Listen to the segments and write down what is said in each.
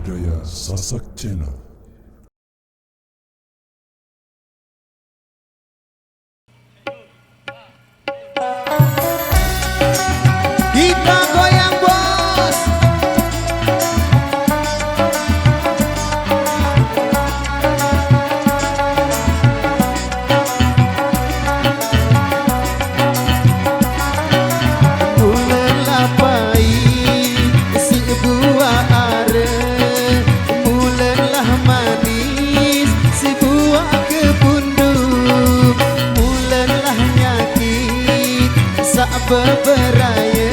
budaya Sasak Channel. Kita goyang bos. Bulan lapai si buah are, bulan lah manis si buah kebunduk, bulan lah nyakit sak beberaya.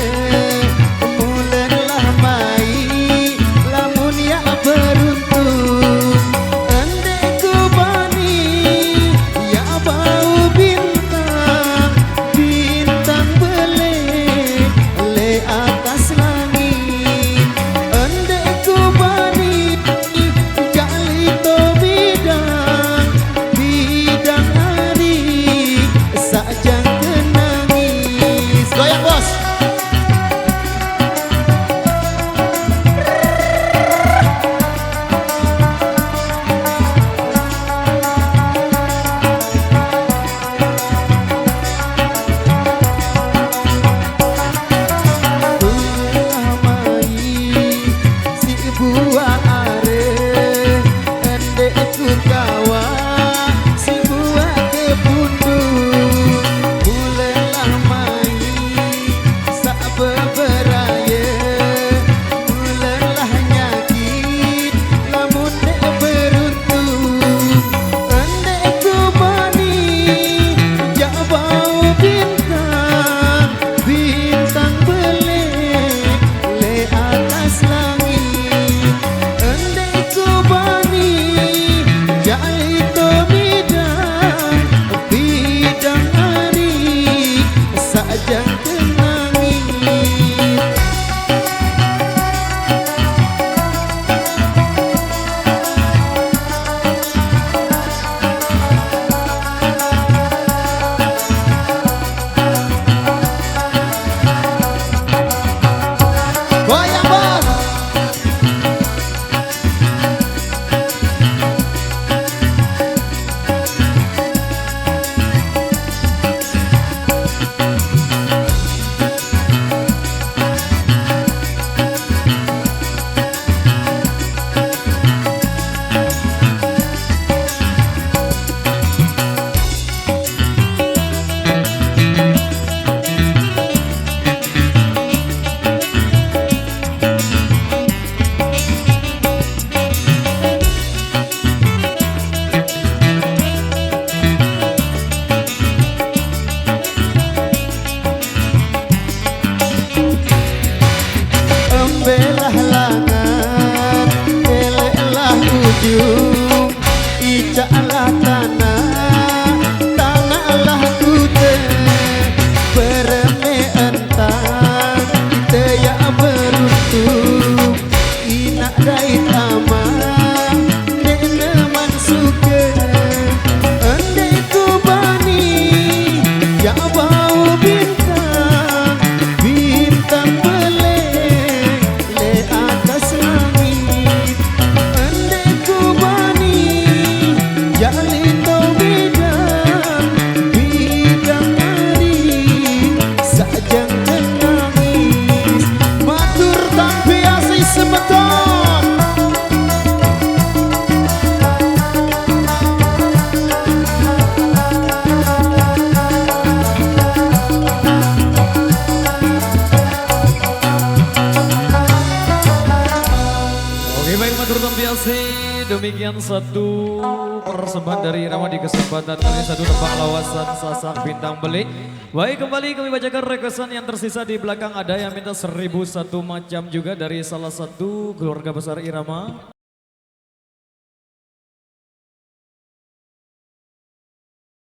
Belah langan, eleklah ujung, icaklah tanah, tanahlah kute, bereme entang, kita yang beruntung, inak dait aman, neneman suke, andai ku bani, ya bau bintang, bintang demikian satu persembahan dari Irama di kesempatan kali ini, satu tembang lawasan Sasak Bintang Belik. Baik, kembali kami bacakan requestan yang tersisa di belakang. Ada yang minta 1001 macam juga dari salah satu keluarga besar Irama.